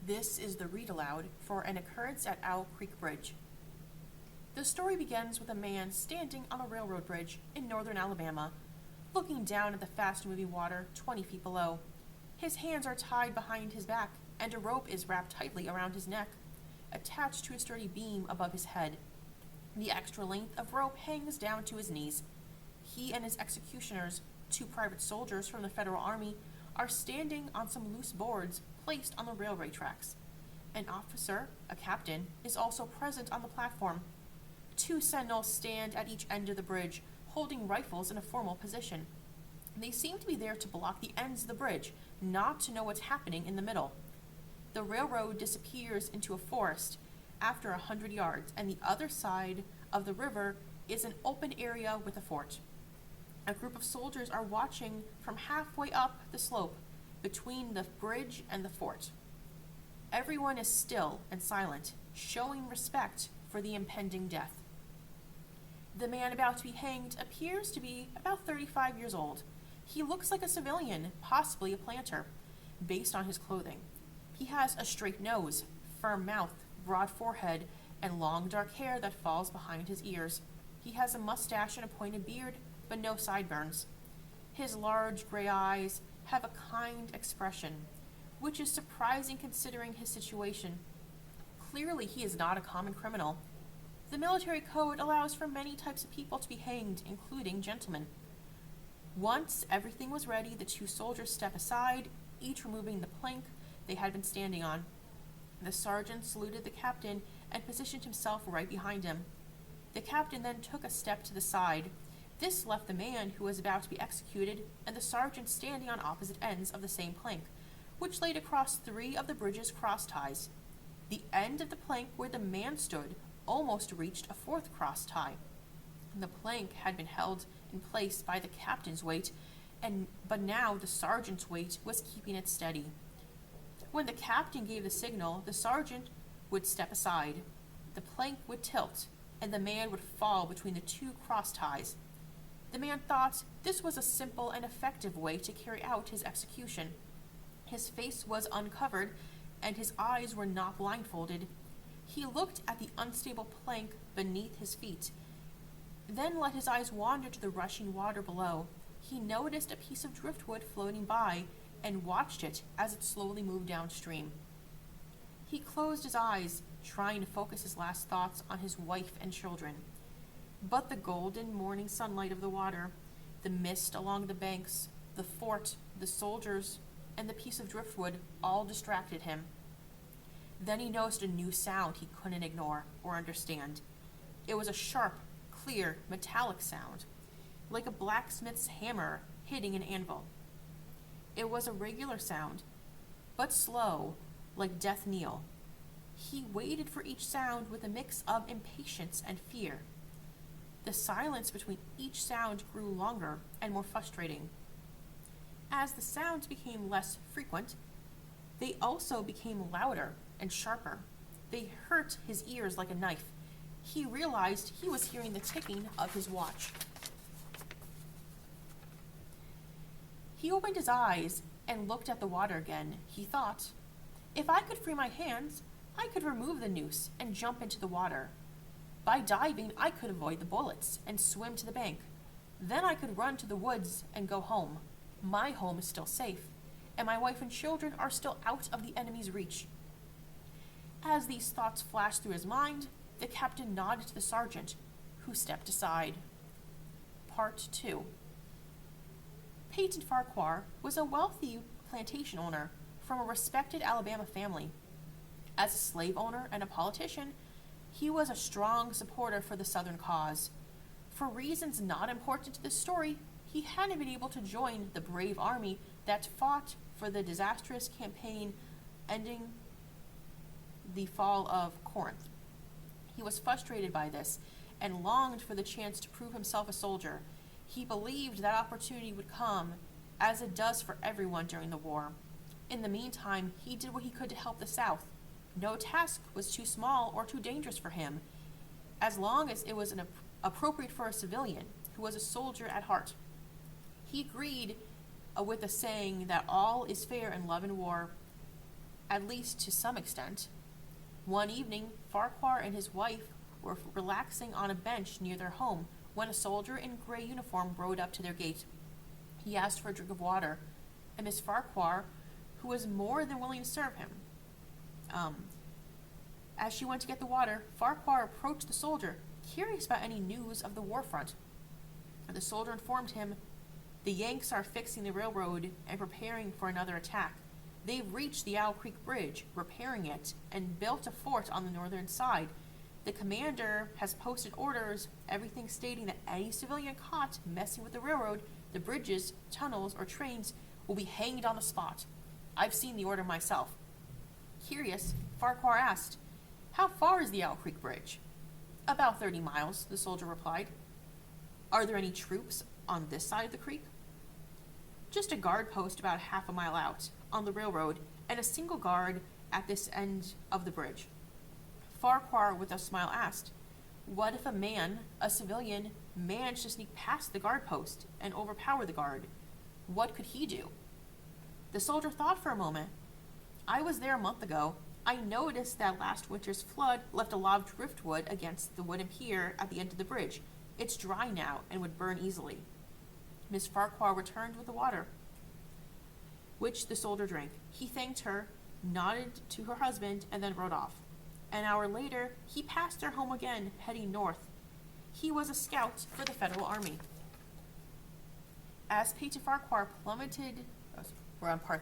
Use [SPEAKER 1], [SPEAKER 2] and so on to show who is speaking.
[SPEAKER 1] This is the read aloud for an occurrence at Owl Creek Bridge. The story begins with a man standing on a railroad bridge in northern Alabama, looking down at the fast-moving water 20 feet below. His hands are tied behind his back, and a rope is wrapped tightly around his neck, attached to a sturdy beam above his head. The extra length of rope hangs down to his knees. He and his executioners, 2 private soldiers from the Federal Army, are standing on some loose boards placed on the railway tracks. An officer, a captain, is also present on the platform. 2 sentinels stand at each end of the bridge, holding rifles in a formal position. They seem to be there to block the ends of the bridge, not to know what's happening in the middle. The railroad disappears into a forest after 100 yards, and the other side of the river is an open area with a fort. A group of soldiers are watching from halfway up the slope between the bridge and the fort. Everyone is still and silent, showing respect for the impending death. The man about to be hanged appears to be about 35 years old. He looks like a civilian, possibly a planter, based on his clothing. He has a straight nose, firm mouth, broad forehead, and long dark hair that falls behind his ears. He has a mustache and a pointed beard, but no sideburns. His large gray eyes have a kind expression, which is surprising considering his situation. Clearly, he is not a common criminal. The military code allows for many types of people to be hanged, including gentlemen. Once everything was ready, the 2 soldiers step aside, each removing the plank they had been standing on. The sergeant saluted the captain and positioned himself right behind him. The captain then took a step to the side. This left the man who was about to be executed and the sergeant standing on opposite ends of the same plank, which laid across 3 of the bridge's cross ties. The end of the plank where the man stood almost reached a 4th cross tie. The plank had been held in place by the captain's weight, but now the sergeant's weight was keeping it steady. When the captain gave the signal, the sergeant would step aside. The plank would tilt, and the man would fall between the 2 cross ties. The man thought this was a simple and effective way to carry out his execution. His face was uncovered, and his eyes were not blindfolded. He looked at the unstable plank beneath his feet, then let his eyes wander to the rushing water below. He noticed a piece of driftwood floating by and watched it as it slowly moved downstream. He closed his eyes, trying to focus his last thoughts on his wife and children. But the golden morning sunlight of the water, the mist along the banks, the fort, the soldiers, and the piece of driftwood all distracted him. Then he noticed a new sound he couldn't ignore or understand. It was a sharp, clear, metallic sound, like a blacksmith's hammer hitting an anvil. It was a regular sound, but slow, like death knell. He waited for each sound with a mix of impatience and fear. The silence between each sound grew longer and more frustrating. As the sounds became less frequent, they also became louder and sharper. They hurt his ears like a knife. He realized he was hearing the ticking of his watch. He opened his eyes and looked at the water again. He thought, if I could free my hands, I could remove the noose and jump into the water. By diving, I could avoid the bullets and swim to the bank. Then I could run to the woods and go home. My home is still safe, and my wife and children are still out of the enemy's reach. As these thoughts flashed through his mind, the captain nodded to the sergeant, who stepped aside. Part 2. Peyton Farquhar was a wealthy plantation owner from a respected Alabama family. As a slave owner and a politician, he was a strong supporter for the Southern cause. For reasons not important to this story, he hadn't been able to join the brave army that fought for the disastrous campaign ending the fall of Corinth. He was frustrated by this and longed for the chance to prove himself a soldier. He believed that opportunity would come, as it does for everyone during the war. In the meantime, he did what he could to help the South. No task was too small or too dangerous for him, as long as it was appropriate for a civilian who was a soldier at heart. He agreed with the saying that all is fair in love and war. at least to some extent. One evening, Farquhar and his wife were relaxing on a bench near their home when a soldier in gray uniform rode up to their gate. He asked for a drink of water, and Miss Farquhar, who was more than willing to serve him. As she went to get the water, Farquhar approached the soldier, curious about any news of the war front. The soldier informed him, "The Yanks are fixing the railroad and preparing for another attack. They've reached the Owl Creek Bridge, repairing it, and built a fort on the northern side. The commander has posted orders, everything stating that any civilian caught messing with the railroad, the bridges, tunnels, or trains will be hanged on the spot. I've seen the order myself." Curious, Farquhar asked, "How far is the Owl Creek Bridge?" "About 30 miles, the soldier replied. "Are there any troops on this side of the creek?" "Just a guard post about half a mile out, on the railroad, and a single guard at this end of the bridge." Farquhar, with a smile, asked, "What if a civilian, managed to sneak past the guard post and overpower the guard? What could he do?" The soldier thought for a moment. "I was there a month ago. I noticed that last winter's flood left a lot of driftwood against the wooden pier at the end of the bridge. It's dry now and would burn easily." Miss Farquhar returned with the water, which the soldier drank. He thanked her, nodded to her husband, and then rode off. An hour later, he passed their home again, heading north. He was a scout for the Federal Army. As Peyton Farquhar plummeted... We're on part